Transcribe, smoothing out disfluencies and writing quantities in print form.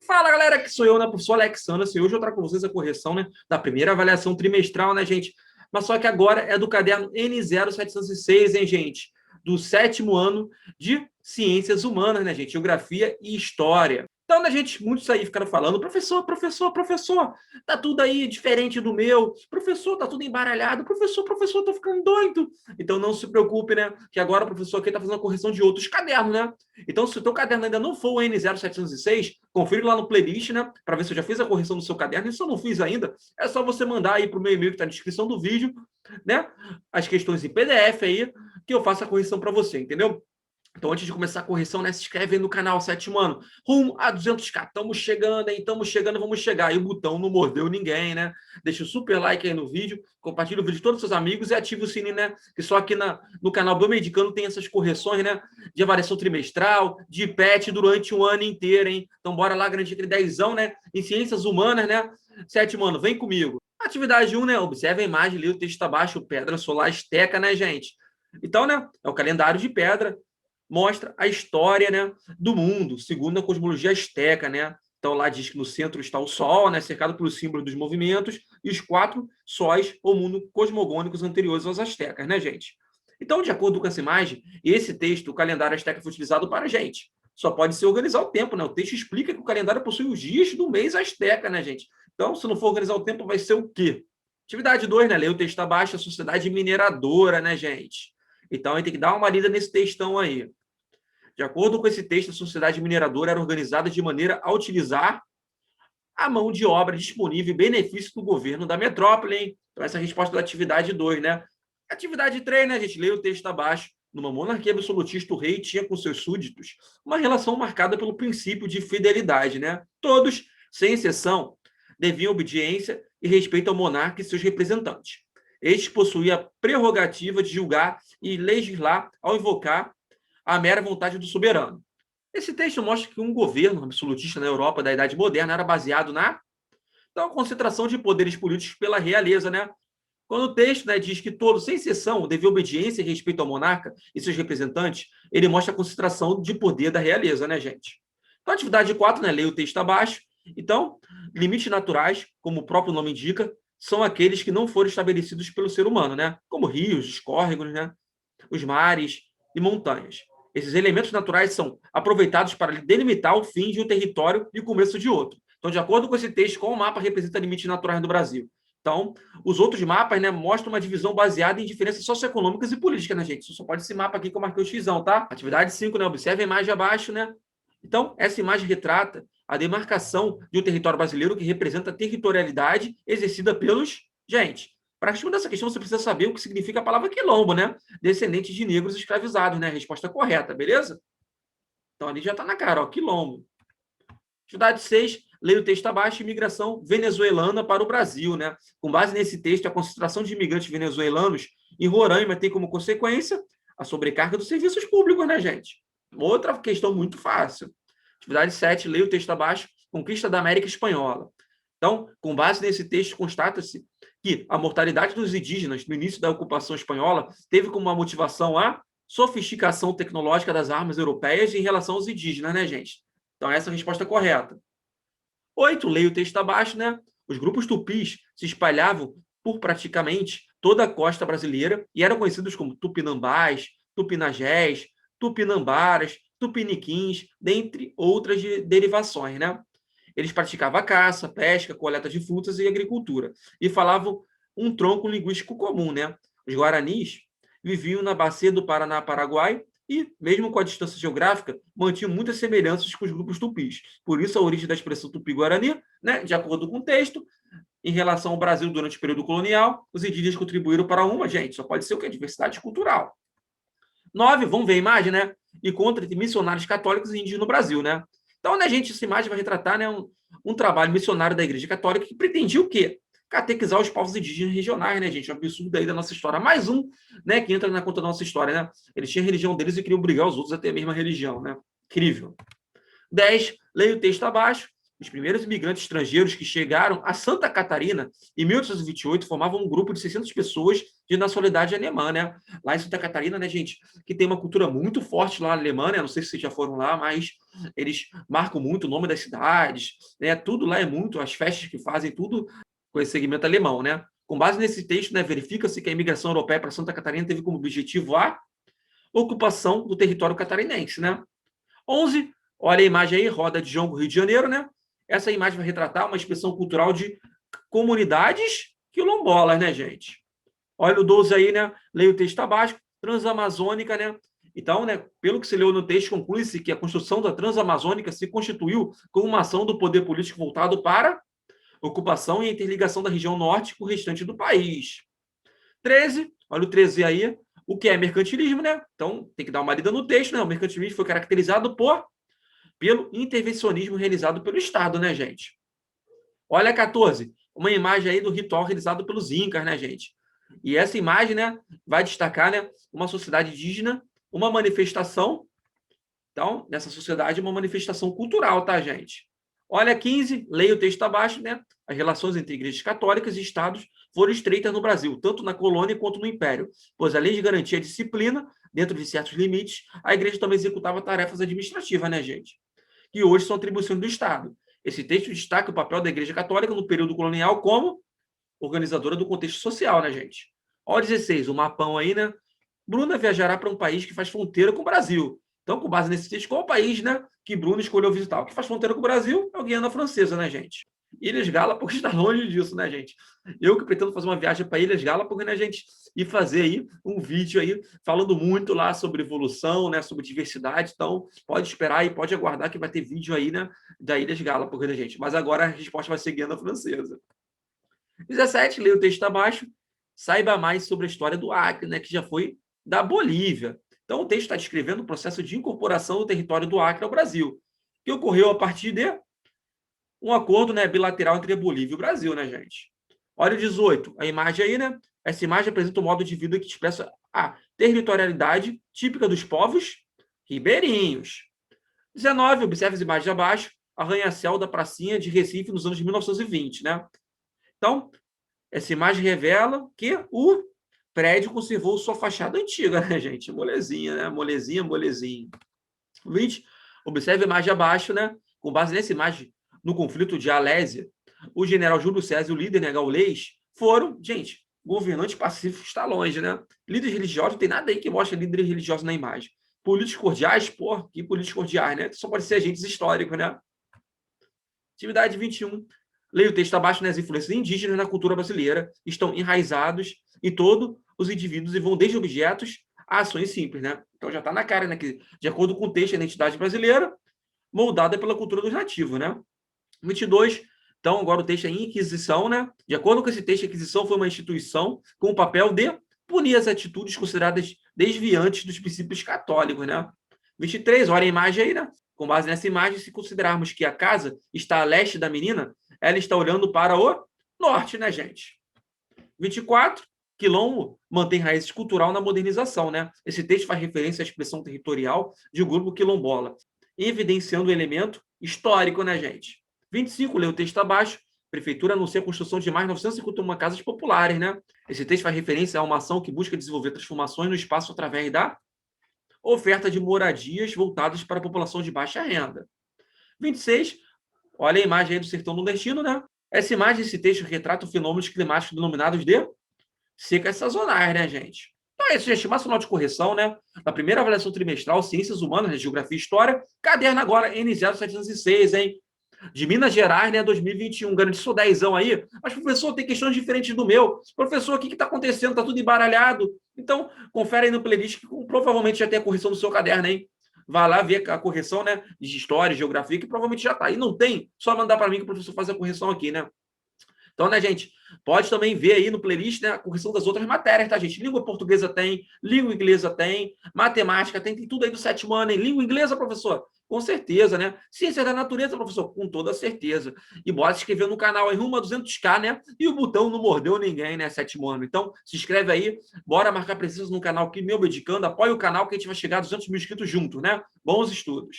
Fala, galera, que sou eu, né, professor Alexandre. Hoje eu trago com vocês a correção, né, da primeira avaliação trimestral, né, gente? Mas só que agora é do caderno N0706, hein, gente? Do 7º ano de Ciências Humanas, né, gente? Geografia e História. Então, né, gente, muitos aí ficaram falando, professor, tá tudo aí diferente do meu. Professor, tá tudo embaralhado. Professor, tô ficando doido. Então, não se preocupe, né, que agora o professor aqui tá fazendo a correção de outros cadernos, né? Então, se o teu caderno ainda não for o N0706, confere lá no playlist, né, para ver se eu já fiz a correção do seu caderno. E se eu não fiz ainda, é só você mandar aí pro meu e-mail que tá na descrição do vídeo, né, as questões em PDF aí, que eu faço a correção para você, entendeu? Então, antes de começar a correção, né, se inscreve aí no canal 7º ano, rumo a 200k. Estamos chegando, hein? Estamos chegando, vamos chegar. E o botão não mordeu ninguém, né? Deixa o super like aí no vídeo, compartilha o vídeo com todos os seus amigos e ativa o sininho, né? Que só aqui no canal Biomedicano tem essas correções, né? De avaliação trimestral, de PET durante um ano inteiro, hein? Então, bora lá, garantir aquele 10ão, né? Em Ciências Humanas, né? 7º ano, vem comigo. Atividade 1, né? Observe a imagem ali, o texto abaixo, pedra solar esteca, né, gente? Então, né? É o calendário de pedra. Mostra a história, né, do mundo, segundo a cosmologia asteca, né? Então, lá diz que no centro está o Sol, né, cercado pelos símbolos dos movimentos, e os 4 sóis ou mundo cosmogônicos anteriores aos astecas, né, gente? Então, de acordo com essa imagem, esse texto, o calendário asteca foi utilizado para a gente. Só pode ser organizar o tempo, né? O texto explica que o calendário possui os dias do mês asteca, né, gente? Então, se não for organizar o tempo, vai ser o quê? Atividade 2, né? Leia o texto abaixo, a sociedade mineradora, né, gente? Então, a gente tem que dar uma lida nesse textão aí. De acordo com esse texto, a sociedade mineradora era organizada de maneira a utilizar a mão de obra disponível em benefício do governo da metrópole, hein? Então, essa é a resposta da atividade 2, né? Atividade 3, né, gente? Leia o texto abaixo. Numa monarquia absolutista, o rei tinha com seus súditos uma relação marcada pelo princípio de fidelidade, né? Todos, sem exceção, deviam obediência e respeito ao monarca e seus representantes. Este possuía a prerrogativa de julgar e legislar ao invocar a mera vontade do soberano. Esse texto mostra que um governo absolutista na Europa da Idade Moderna era baseado na concentração de poderes políticos pela realeza, né? Quando o texto, né, diz que todos, sem exceção, deviam obediência e respeito ao monarca e seus representantes, ele mostra a concentração de poder da realeza, né, gente? Então, atividade 4, né, leia o texto abaixo. Então, limites naturais, como o próprio nome indica, são aqueles que não foram estabelecidos pelo ser humano, né? Como rios, córregos, né? Os mares e montanhas. Esses elementos naturais são aproveitados para delimitar o fim de um território e o começo de outro. Então, de acordo com esse texto, qual mapa representa limites naturais do Brasil? Então, os outros mapas, né, mostram uma divisão baseada em diferenças socioeconômicas e políticas, né, gente? Isso só pode esse mapa aqui que eu marquei o xizão, tá? Atividade 5, né? Observe a imagem abaixo, né? Então, essa imagem retrata a demarcação de um território brasileiro que representa a territorialidade exercida pelos... Gente, para responder essa questão, você precisa saber o que significa a palavra quilombo, né? Descendentes de negros escravizados, né? Resposta correta, beleza? Então, ali já está na cara, ó, quilombo. Atividade 6, leia o texto abaixo, imigração venezuelana para o Brasil, né? Com base nesse texto, a concentração de imigrantes venezuelanos em Roraima tem como consequência a sobrecarga dos serviços públicos, né, gente? Outra questão muito fácil. Atividade 7, leia o texto abaixo, conquista da América Espanhola. Então, com base nesse texto, constata-se que a mortalidade dos indígenas no início da ocupação espanhola teve como uma motivação a sofisticação tecnológica das armas europeias em relação aos indígenas, né, gente? Então, essa é a resposta correta. 8, leia o texto abaixo, né? Os grupos tupis se espalhavam por praticamente toda a costa brasileira e eram conhecidos como tupinambás, tupinagés, tupinambaras, tupiniquins, dentre outras derivações, né? Eles praticavam a caça, pesca, coleta de frutas e agricultura. E falavam um tronco linguístico comum, né? Os guaranis viviam na bacia do Paraná-Paraguai e, mesmo com a distância geográfica, mantinham muitas semelhanças com os grupos tupis. Por isso, a origem da expressão tupi-guarani, né? De acordo com o texto, em relação ao Brasil durante o período colonial, os indígenas contribuíram para uma, gente, só pode ser o que? A diversidade cultural. 9, vamos ver a imagem, né? Encontro entre missionários católicos e índios no Brasil, né? Então, né, gente, essa imagem vai retratar, né, um trabalho missionário da Igreja Católica que pretendia o quê? Catequizar os povos indígenas regionais, né, gente? Um absurdo aí da nossa história. Mais um, né, que entra na conta da nossa história, né? Eles tinham a religião deles e queriam obrigar os outros a ter a mesma religião, né? Incrível. 10, leia o texto abaixo. Os primeiros imigrantes estrangeiros que chegaram a Santa Catarina em 1828 formavam um grupo de 600 pessoas de nacionalidade alemã, né? Lá em Santa Catarina, né, gente, que tem uma cultura muito forte lá na Alemanha, não sei se vocês já foram lá, mas eles marcam muito o nome das cidades, né? Tudo lá é muito, as festas que fazem, tudo com esse segmento alemão, né? Com base nesse texto, né, verifica-se que a imigração europeia para Santa Catarina teve como objetivo a ocupação do território catarinense, né? 11, olha a imagem aí, Roda de Jongo, Rio de Janeiro, né? Essa imagem vai retratar uma expressão cultural de comunidades quilombolas, né, gente? Olha o 12 aí, né? Leia o texto abaixo, Transamazônica, né? Então, né, pelo que se leu no texto, conclui-se que a construção da Transamazônica se constituiu como uma ação do poder político voltado para ocupação e interligação da região norte com o restante do país. 13, olha o 13 aí, o que é mercantilismo, né? Então, tem que dar uma lida no texto, né? O mercantilismo foi caracterizado pelo intervencionismo realizado pelo Estado, né, gente? Olha a 14, uma imagem aí do ritual realizado pelos Incas, né, gente? E essa imagem, né, vai destacar, né, uma sociedade indígena, uma manifestação. Então, nessa sociedade, uma manifestação cultural, tá, gente? Olha 15, leia o texto abaixo, né? As relações entre igrejas católicas e estados foram estreitas no Brasil, tanto na colônia quanto no império, pois além de garantir a disciplina, dentro de certos limites, a igreja também executava tarefas administrativas, né, gente? Que hoje são atribuições do Estado. Esse texto destaca o papel da Igreja Católica no período colonial como organizadora do contexto social, né, gente? Olha 16, o mapão aí, né? Bruna viajará para um país que faz fronteira com o Brasil. Então, com base nesse texto, qual o país, né, que Bruna escolheu visitar? O que faz fronteira com o Brasil é a Guiana Francesa, né, gente? Ilhas Galápagos está longe disso, né, gente? Eu que pretendo fazer uma viagem para Ilhas Galápagos, né, gente? E fazer aí um vídeo aí falando muito lá sobre evolução, né, sobre diversidade. Então, pode esperar e pode aguardar que vai ter vídeo aí, né, da Ilhas Galápagos, né, gente? Mas agora a resposta vai ser Guiana Francesa. 17, leia o texto abaixo. Saiba mais sobre a história do Acre, né, que já foi da Bolívia. Então, o texto está descrevendo o processo de incorporação do território do Acre ao Brasil, que ocorreu a partir de um acordo, né, bilateral entre a Bolívia e o Brasil, né, gente? Olha o 18, a imagem aí, né? Essa imagem apresenta um modo de vida que expressa a territorialidade típica dos povos ribeirinhos. 19, observe as imagens abaixo, arranha-céu da pracinha de Recife nos anos de 1920, né? Então, essa imagem revela que o prédio conservou sua fachada antiga, né, gente? Molezinha, né? Molezinha, molezinha. 20, observe a imagem abaixo, né? Com base nessa imagem, no conflito de Alésia, o general Júlio César e o líder, né, gaulês foram, gente, governantes pacíficos está longe, né? Líderes religiosos, não tem nada aí que mostre líderes religiosos na imagem. Políticos cordiais, pô, que políticos cordiais, né? Só pode ser agentes históricos, né? Atividade 21. Leia o texto abaixo, né? As influências indígenas na cultura brasileira estão enraizados em todos os indivíduos e vão desde objetos a ações simples, né? Então já está na cara, né? Que, de acordo com o texto, a identidade brasileira moldada pela cultura dos nativos, né? 22. Então, agora o texto é Inquisição, né? De acordo com esse texto, a Inquisição foi uma instituição com o papel de punir as atitudes consideradas desviantes dos princípios católicos, né? 23, olha a imagem aí, né? Com base nessa imagem, se considerarmos que a casa está a leste da menina, ela está olhando para o norte, né, gente? 24, Quilombo mantém raízes cultural na modernização, né? Esse texto faz referência à expressão territorial de um grupo quilombola, evidenciando o elemento histórico, né, gente? 25, lê o texto abaixo. Prefeitura anuncia a construção de mais 951 casas populares, né? Esse texto faz referência a uma ação que busca desenvolver transformações no espaço através da oferta de moradias voltadas para a população de baixa renda. 26, olha a imagem aí do sertão nordestino, né? Essa imagem, esse texto retrata fenômenos climáticos denominados de secas sazonais, né, gente? Então é isso, gente. Nacional de correção, né? Na primeira avaliação trimestral, Ciências Humanas, né? Geografia e História, caderno agora N0706, hein? De Minas Gerais, né, 2021, garanti só 10 aí, mas professor, tem questões diferentes do meu, professor, o que está acontecendo, está tudo embaralhado, então confere aí no playlist, que provavelmente já tem a correção do seu caderno, hein, vai lá ver a correção, né, de história, geografia, que provavelmente já está, e não tem, só mandar para mim que o professor faz a correção aqui, né. Então, né, gente, pode também ver aí no playlist, né, a correção das outras matérias, tá, gente? Língua portuguesa tem, língua inglesa tem, matemática tem tudo aí do 7º ano, hein? Língua inglesa, professor? Com certeza, né? Ciência da natureza, professor? Com toda certeza. E bora se inscrever no canal aí, rumo a 200k, né? E o botão não mordeu ninguém, né, 7º ano. Então, se inscreve aí, bora marcar presença no canal aqui, meu Medicando, apoia o canal que a gente vai chegar a 200 mil inscritos juntos, né? Bons estudos!